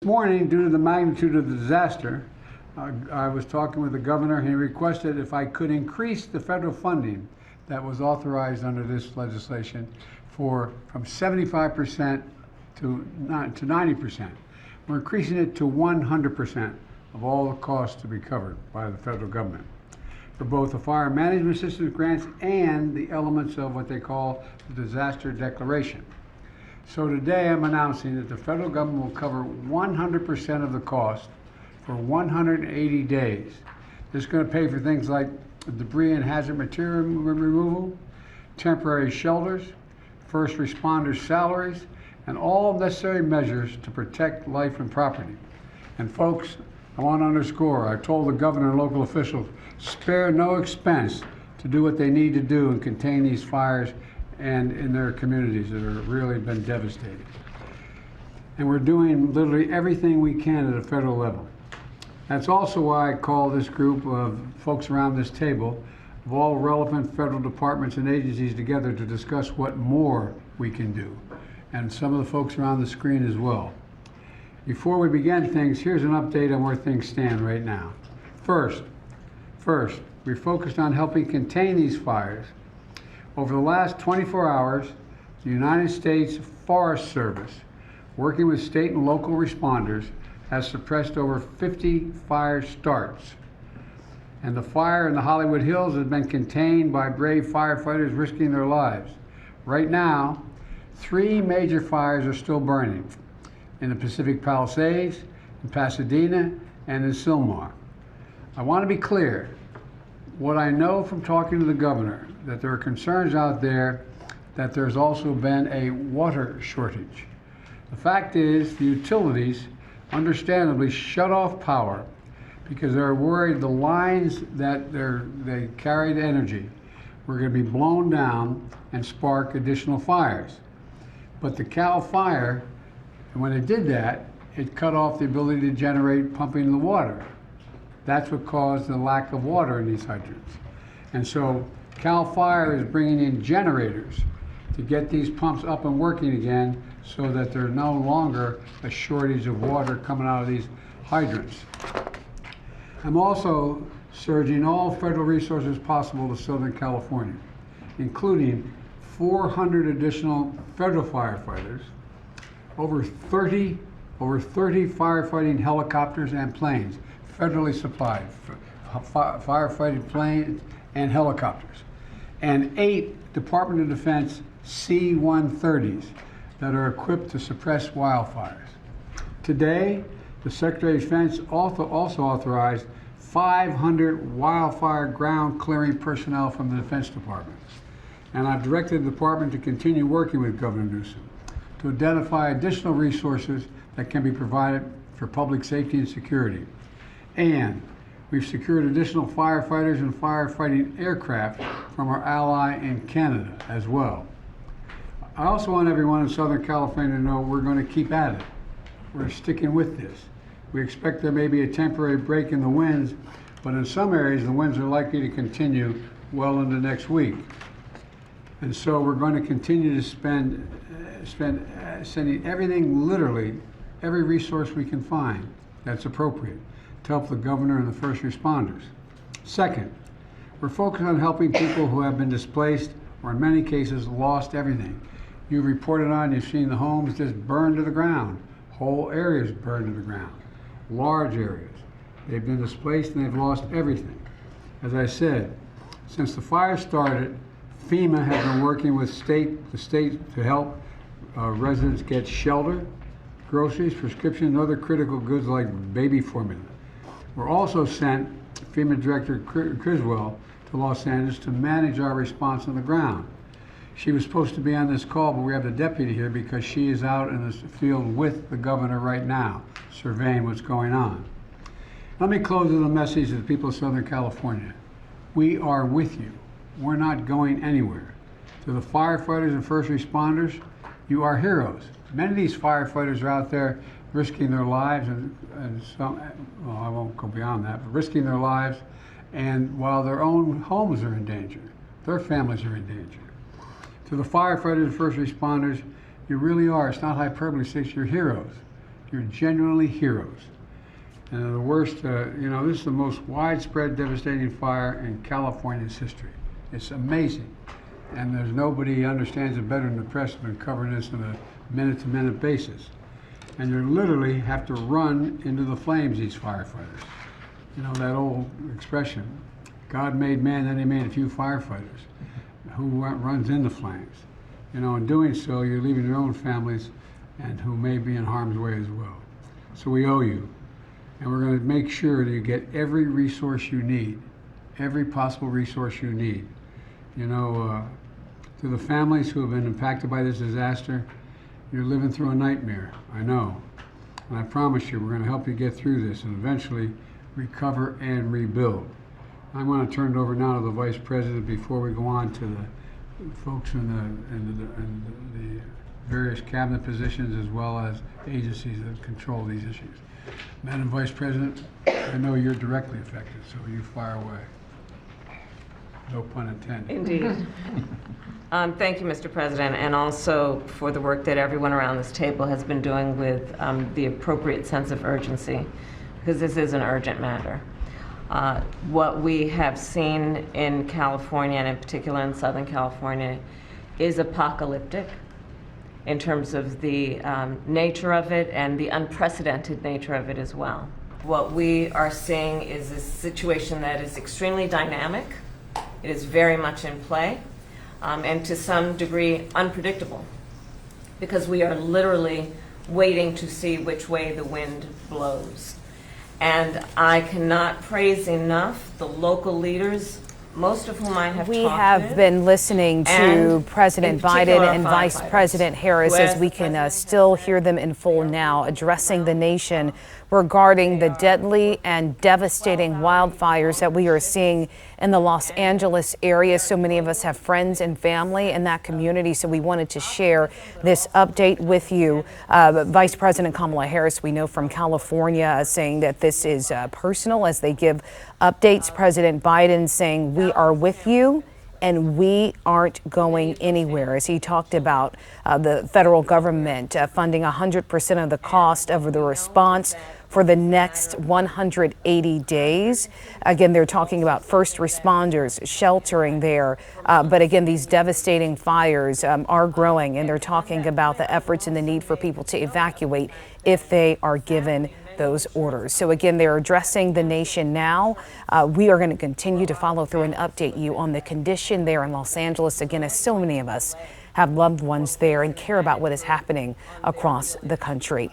morning, due to the magnitude of the disaster, I was talking with the governor, and he requested if I could increase the federal funding that was authorized under this legislation from 75% to 90%. We're increasing it to 100% of all the costs to be covered by the federal government for both the fire management assistance grants and the elements of what they call the disaster declaration. So today I'm announcing that the federal government will cover 100% of the cost for 180 days. This is going to pay for things like debris and hazard material removal, temporary shelters, first responders' salaries, and all necessary measures to protect life and property. And folks, I want to underscore, I told the governor and local officials, spare no expense to do what they need to do and contain these fires and in their communities that have really been devastated. And we're doing literally everything we can at a federal level. That's also why I call this group of folks around this table of all relevant federal departments and agencies together to discuss what more we can do, and some of the folks around the screen as well. Before we begin things, here's an update on where things stand right now. First, we're focused on helping contain these fires. Over the last 24 hours, the United States Forest Service, working with state and local responders, has suppressed over 50 fire starts. And the fire in the Hollywood Hills has been contained by brave firefighters risking their lives. Right now, 3 major fires are still burning in the Pacific Palisades, in Pasadena, and in Sylmar. I want to be clear, what I know from talking to the governor, that there are concerns out there that there's also been a water shortage. The fact is, the utilities understandably shut off power because they're worried the lines that they carry the energy were going to be blown down and spark additional fires. But the Cal Fire, when it did that, it cut off the ability to generate pumping the water. That's what caused the lack of water in these hydrants. And so Cal Fire is bringing in generators to get these pumps up and working again so that there's no longer a shortage of water coming out of these hydrants. I'm also surging all federal resources possible to Southern California, including 400 additional federal firefighters, over 30 firefighting helicopters and planes, federally supplied, firefighting planes and helicopters, and 8 Department of Defense C-130s that are equipped to suppress wildfires. Today, the Secretary of Defense also authorized 500 wildfire ground clearing personnel from the Defense Department. And I've directed the department to continue working with Governor Newsom to identify additional resources that can be provided for public safety and security. And we've secured additional firefighters and firefighting aircraft from our ally in Canada as well. I also want everyone in Southern California to know we're going to keep at it. We're sticking with this. We expect there may be a temporary break in the winds, but in some areas the winds are likely to continue well into next week. And so we're going to continue to sending everything, literally, every resource we can find that's appropriate to help the governor and the first responders. Second, we're focused on helping people who have been displaced or in many cases lost everything. You've reported on, you've seen the homes just burned to the ground, whole areas burned to the ground, large areas. They've been displaced and they've lost everything. As I said, since the fire started, FEMA has been working with the state to help residents get shelter, groceries, prescriptions, and other critical goods like baby formula. We're also sent FEMA Director Criswell to Los Angeles to manage our response on the ground. She was supposed to be on this call, but we have the deputy here because she is out in the field with the governor right now, surveying what's going on. Let me close with a message to the people of Southern California. We are with you. We're not going anywhere. To the firefighters and first responders, you are heroes. Many of these firefighters are out there risking their lives, and some, well, I won't go beyond that, but risking their lives, and while their own homes are in danger, their families are in danger. To the firefighters and first responders, you really are, it's not hyperbole, you're heroes. You're genuinely heroes. And the worst, this is the most widespread, devastating fire in California's history. It's amazing. And there's nobody understands it better than the press have been covering this on a minute-to-minute basis. And you literally have to run into the flames, these firefighters. You know, that old expression, God made man, then he made a few firefighters. Who runs into flames? You know, in doing so, you're leaving your own families and who may be in harm's way as well. So we owe you. And we're going to make sure that you get every resource you need, every possible resource you need. You know, to the families who have been impacted by this disaster, you're living through a nightmare, I know. And I promise you, we're going to help you get through this and eventually recover and rebuild. I want to turn it over now to the Vice President before we go on to the folks in the various cabinet positions as well as agencies that control these issues. Madam Vice President, I know you're directly affected, so you fire away. No pun intended. Indeed. Thank you, Mr. President, and also for the work that everyone around this table has been doing with the appropriate sense of urgency, because this is an urgent matter. What we have seen in California, and in particular in Southern California, is apocalyptic in terms of the nature of it and the unprecedented nature of it as well. What we are seeing is a situation that is extremely dynamic. It is very much in play, and to some degree unpredictable, because we are literally waiting to see which way the wind blows. And I cannot praise enough the local leaders, most of whom I have talked with. We have been listening to President Biden and Vice President Harris as we can still hear them in full now addressing the nation regarding the deadly and devastating wildfires that we are seeing in the Los Angeles area. So many of us have friends and family in that community, so we wanted to share this update with you. Vice President Kamala Harris, we know from California, saying that this is personal as they give updates. President Biden saying, "We are with you and we aren't going anywhere," as he talked about the federal government funding 100% of the cost of the response for the next 180 days. Again, they're talking about first responders sheltering there. But again, these devastating fires are growing, and they're talking about the efforts and the need for people to evacuate if they are given those orders. So again, they're addressing the nation now. We are going to continue to follow through and update you on the condition there in Los Angeles. Again, as so many of us have loved ones there and care about what is happening across the country.